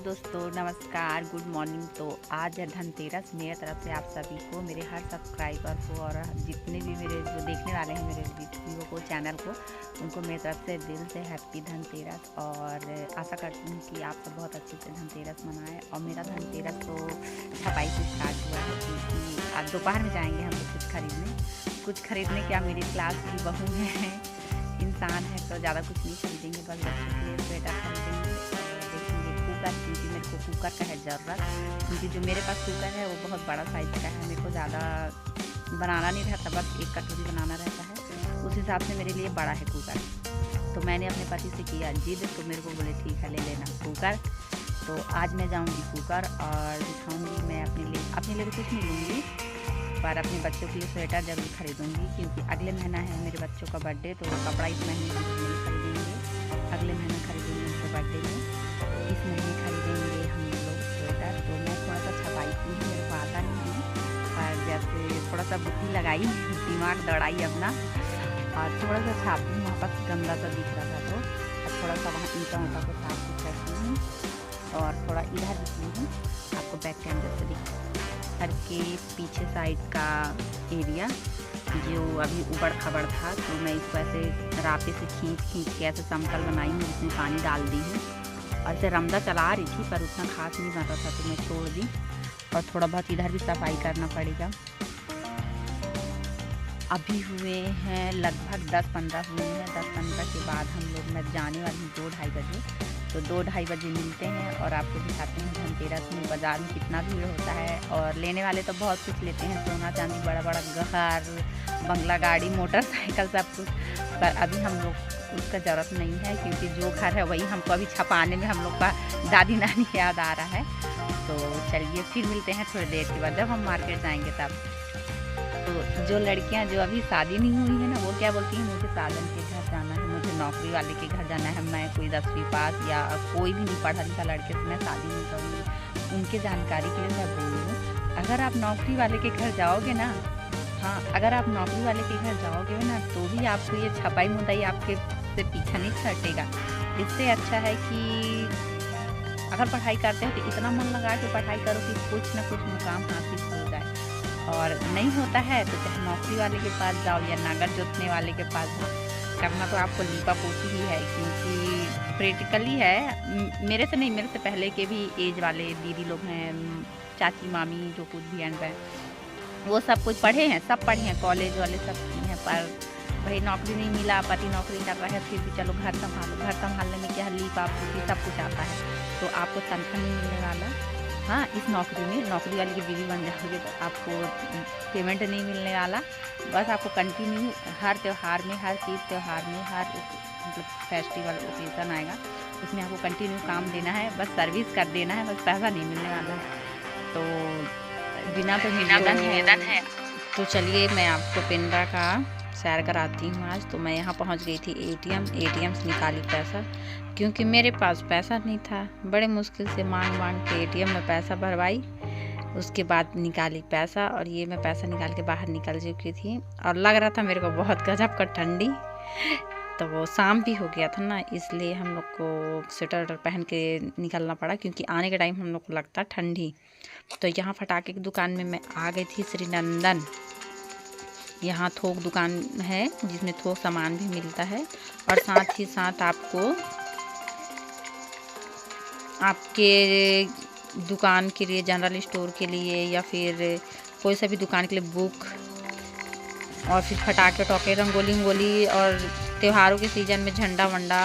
दोस्तों नमस्कार, good morning. तो आज है धनतेरस। मेरे तरफ से आप सभी को, मेरे हर सब्सक्राइबर को और जितने भी मेरे जो देखने वाले हैं मेरे वीडियो को, चैनल को, उनको मेरी तरफ से दिल से हैप्पी धनतेरस। और आशा करती हूँ कि आप सब बहुत अच्छे से धनतेरस मनाएं। और मेरा धनतेरस तो छपाई से स्टार्ट हुआ है, क्योंकि आज दोपहर में जाएंगे हम लोग कुछ खरीदने। क्या मेरी क्लास की बहू है, इंसान है, तो ज़्यादा कुछ नहीं खरीदेंगे, बस बच्चों के लिए स्वेटर खरीदेंगे। देखेंगे कुकर, क्योंकि मेरे को कुकर का है ज़रूरत, क्योंकि जो मेरे पास कुकर है वो बहुत बड़ा साइज़ का है। मेरे को ज़्यादा बनाना नहीं रहता, बस एक कटोरी बनाना रहता है। उस हिसाब से मेरे लिए बड़ा है कुकर। तो मैंने अपने पति से किया जिद, तो मेरे को बोले ठीक है ले लेना कुकर। तो आज मैं जाऊँगी कुकर और दिखाऊँगी। मैं अपने लिए तो कुछ नहीं लूँगी, पर अपने बच्चों के लिए स्वेटर ज़रूर खरीदूँगी, क्योंकि अगले महीना है मेरे बच्चों का बर्थडे। तो कपड़ा इस महीने नहीं खरीदेंगे, अगले महीने खरीदेंगे उनके बर्थडे में। इस महीने खरीदेंगे हम लोग स्वेटर। तो मैं थोड़ा सा छपाई की हूँ, मेरे को आता नहीं है, पर जैसे थोड़ा सा बुद्धि लगाई, दिमाग दौड़ाई अपना, और थोड़ा सा छाप दूँ। वहाँ पर गंदा सा दिख रहा था, तो थोड़ा सा वहाँ ईंटा ऊँटा को साफ करती हूँ। और थोड़ा इधर दिखती हूँ, आपको बैक कैमरे से घर के पीछे साइड का एरिया जो अभी उबड़ खबड़ था, तो मैं इसको ऐसे रापे से खींच के ऐसे समतल बनाई हूँ, जिसमें पानी डाल दी हूँ। और ऐसे रमदा चला रही थी, पर उतना खास नहीं बन रहा था, तो मैं छोड़ दी। और थोड़ा बहुत इधर भी सफाई करना पड़ेगा। अभी हुए हैं लगभग 10-15 हुए हैं। 10-15 के बाद हम लोग, मैं जाने वाली हूँ 2-2:30 बजे। तो 2-2:30 बजे मिलते हैं और आपको दिखाते हैं धनतेरस में बाज़ार में कितना भीड़ होता है। और लेने वाले तो बहुत कुछ लेते हैं, सोना चांदी, बड़ा बड़ा घर, बंगला, गाड़ी, मोटरसाइकिल, सब कुछ। पर अभी हम लोग उसका ज़रूरत नहीं है, क्योंकि जो घर है वही हमको अभी छपाने में हम लोग का दादी नानी याद आ रहा है। तो चलिए फिर मिलते हैं थोड़ी देर के बाद, जब हम मार्केट जाएंगे तब। तो जो लड़कियां जो अभी शादी नहीं हुई है ना, वो क्या बोलती हैं, मुझे सालन के घर जाना है, मुझे नौकरी वाले के घर जाना है, मैं कोई 10वीं पास या कोई भी नहीं पढ़ा लिखा लड़के से मैं शादी नहीं करूँगी। उनके जानकारी के लिए मैं बोल रही हूँ, अगर आप नौकरी वाले के घर जाओगे ना, हाँ, अगर आप नौकरी वाले के घर जाओगे ना, तो भी आपको ये छपाई मुदाई आपके से पीछा नहीं छटेगा। इससे अच्छा है कि अगर पढ़ाई करते हैं तो इतना मन लगा के पढ़ाई करो कि कुछ ना कुछ मुकाम हासिल हो जाए। और नहीं होता है तो चाहे नौकरी वाले के पास जाओ या नागर जोतने वाले के पास जाओ, करना तो आपको लीपा पोती ही है, क्योंकि प्रैक्टिकली है। मेरे से नहीं, मेरे से पहले के भी एज वाले दीदी लोग हैं, चाची मामी, जो कुछ भी एंड है, वो सब कुछ पढ़े हैं, सब पढ़े हैं, कॉलेज वाले सब हैं। पर भाई नौकरी नहीं मिला, पति नौकरी कर रहा है, फिर भी चलो घर संभालो। घर संभालने में क्या, लीपा पोती सब कुछ आता है। तो आपको तनख्वाह नहीं मिलने वाला। हाँ, इस नौकरी में नौकरी वाली की बीवी बन जाओगे तो आपको पेमेंट नहीं मिलने वाला। बस आपको कंटिन्यू हर त्यौहार में, हर तीज त्यौहार में, हर मतलब फेस्टिवल ओकेजन आएगा, उसमें आपको कंटिन्यू काम देना है, बस सर्विस कर देना है, बस पैसा नहीं मिलने वाला है। तो बिना तो निवेदन है। तो चलिए मैं आपको पिंडा का सैर कराती हूँ। आज तो मैं यहाँ पहुँच गई थी एटीएम से निकाली पैसा, क्योंकि मेरे पास पैसा नहीं था। बड़े मुश्किल से मांग के एटीएम में पैसा भरवाई, उसके बाद निकाली पैसा। और ये मैं पैसा निकाल के बाहर निकल चुकी थी, और लग रहा था मेरे को बहुत गजब का ठंडी। तो वो शाम भी हो गया था ना, इसलिए हम लोग को स्वेटर पहन के निकलना पड़ा, क्योंकि आने के टाइम हम लोग को लगता ठंडी। तो यहाँ फटाके की दुकान में मैं आ गई थी, श्री नंदन। यहाँ थोक दुकान है, जिसमें थोक सामान भी मिलता है, और साथ ही साथ आपके दुकान के लिए, जनरल स्टोर के लिए या फिर कोई सा भी दुकान के लिए बुक, और फिर फटाके टोके, रंगोली, और त्योहारों के सीज़न में झंडा वंडा,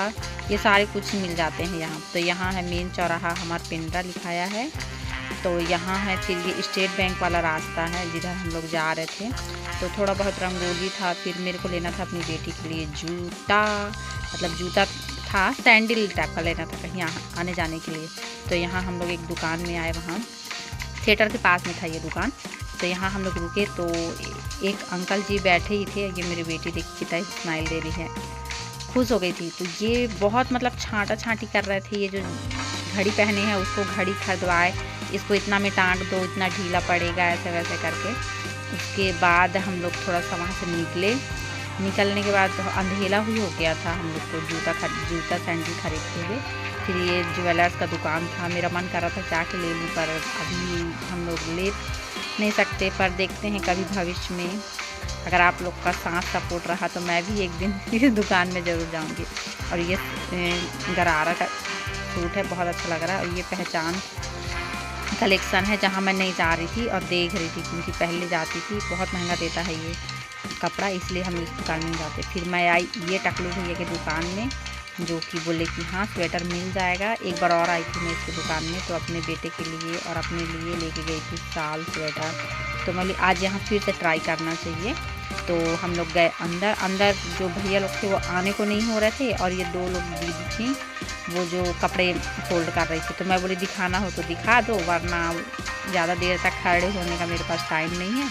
ये सारे कुछ मिल जाते हैं यहाँ। तो यहाँ है मेन चौराहा, हमारा पिंडा लिखाया है। तो यहाँ है फिर ये स्टेट बैंक वाला रास्ता है, जिधर हम लोग जा रहे थे। तो थोड़ा बहुत रंगोली था, फिर मेरे को लेना था अपनी बेटी के लिए जूता, मतलब जूता था, सैंडल टाइप का लेना था कहीं आने जाने के लिए। तो यहाँ हम लोग एक दुकान में आए, वहाँ थिएटर के पास में था ये दुकान। तो यहाँ हम लोग रुके, तो एक अंकल जी बैठे ही थे। ये मेरी बेटी देखी कितना स्माइल दे रही है, खुश हो गई थी। तो ये बहुत मतलब छांटा छांटी कर रहे थे, ये जो घड़ी पहने हैं उसको घड़ी खरीदवाए, इसको इतना में टाँग दो, इतना ढीला पड़ेगा, ऐसे वैसे करके। उसके बाद हम लोग थोड़ा सा वहाँ से निकलने के बाद अंधेला हुई हो गया था हम लोग को जूता सैंडल खरीदते हुए। फिर ये ज्वेलर्स का दुकान था, मेरा मन कर रहा था जाके ले लूँ, पर अभी हम लोग ले नहीं सकते। पर देखते हैं कभी भविष्य में अगर आप लोग का साथ सपोर्ट रहा तो मैं भी एक दिन इस दुकान में ज़रूर जाऊंगी। और ये गरारा का सूट है, बहुत अच्छा लग रहा है। और ये पहचान कलेक्शन है जहाँ मैं नहीं जा रही थी और देख रही थी, क्योंकि पहले जाती थी, बहुत महंगा देता है ये कपड़ा, इसलिए हम इस दुकान में जाते। फिर मैं आई ये टकलू भैया की दुकान में, जो कि बोले कि हाँ स्वेटर मिल जाएगा। एक बार और आई थी मैं इसकी दुकान में, तो अपने बेटे के लिए और अपने लिए लेके गई थी शाल स्वेटर। तो मैं आज यहाँ फिर से ट्राई करना चाहिए। तो हम लोग गए अंदर जो भैया लोग थे वो आने को नहीं हो रहे थे, और ये 2 लोग दीदी थी वो जो कपड़े फोल्ड कर रही थी। तो मैं बोली दिखाना हो तो दिखा दो, वरना ज़्यादा देर तक खड़े होने का मेरे पास टाइम नहीं है,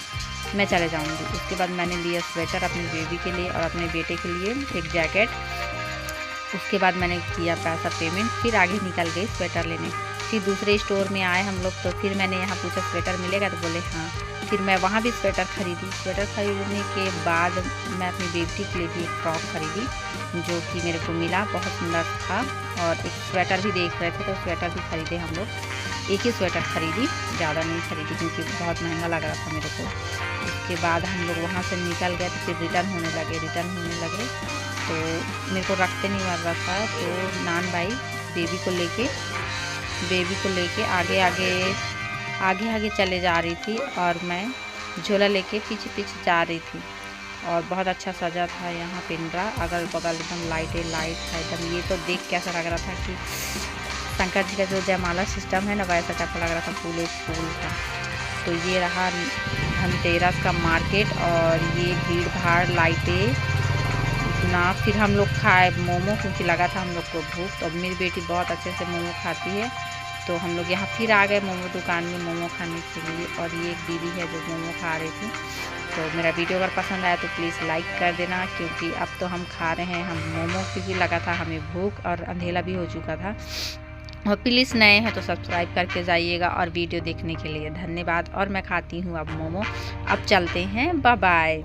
मैं चले जाऊँगी। उसके बाद मैंने लिया स्वेटर अपनी बेबी के लिए और अपने बेटे के लिए एक जैकेट। उसके बाद मैंने किया पैसा पेमेंट, फिर आगे निकल गई स्वेटर लेने। फिर दूसरे स्टोर में आए हम लोग, तो फिर मैंने यहाँ पूछा स्वेटर मिलेगा, तो बोले हाँ। फिर मैं वहाँ भी स्वेटर खरीदी। स्वेटर खरीदने के बाद मैं अपनी बेटी के लिए भी एक फ्रॉक खरीदी, जो कि मेरे को मिला, बहुत सुंदर था। और एक स्वेटर भी देख रहे थे, तो स्वेटर भी खरीदे हम लोग। एक ही स्वेटर खरीदी, ज़्यादा नहीं खरीदी, क्योंकि बहुत महंगा लग रहा था मेरे को। उसके बाद हम लोग वहाँ से निकल गए, तो फिर रिटर्न होने लगे। तो मेरे को रखते नहीं मर रहा था, तो नान भाई बेबी को लेके आगे चले जा रही थी, और मैं झोला लेके पीछे जा रही थी। और बहुत अच्छा सजा था यहाँ पिंडरा, अगल बगल एकदम लाइट था एकदम। ये तो देख कैसा लग रहा था कि शंकर जी का जो जयमाला सिस्टम है ना, वैसा टाइप लग रहा था, फूल का। तो ये रहा धनतेरस का मार्केट, और ये भीड़ भाड़, लाइटें इतना। फिर हम लोग खाए मोमो, क्योंकि लगा था हम लोग को भूख। तो अब मेरी बेटी बहुत अच्छे से मोमो खाती है, तो हम लोग यहाँ फिर आ गए मोमो दुकान में मोमो खाने के लिए। और ये एक दीदी है जो मोमो खा रही थी। तो मेरा वीडियो अगर पसंद आया तो प्लीज़ लाइक कर देना, क्योंकि अब तो हम खा रहे हैं हम मोमो, क्योंकि लगा था हमें भूख और अंधेला भी हो चुका था। और प्लीज़ नए हैं तो सब्सक्राइब करके जाइएगा और वीडियो देखने के लिए धन्यवाद। और मैं खाती हूँ अब मोमो। अब चलते हैं, बाय बाय।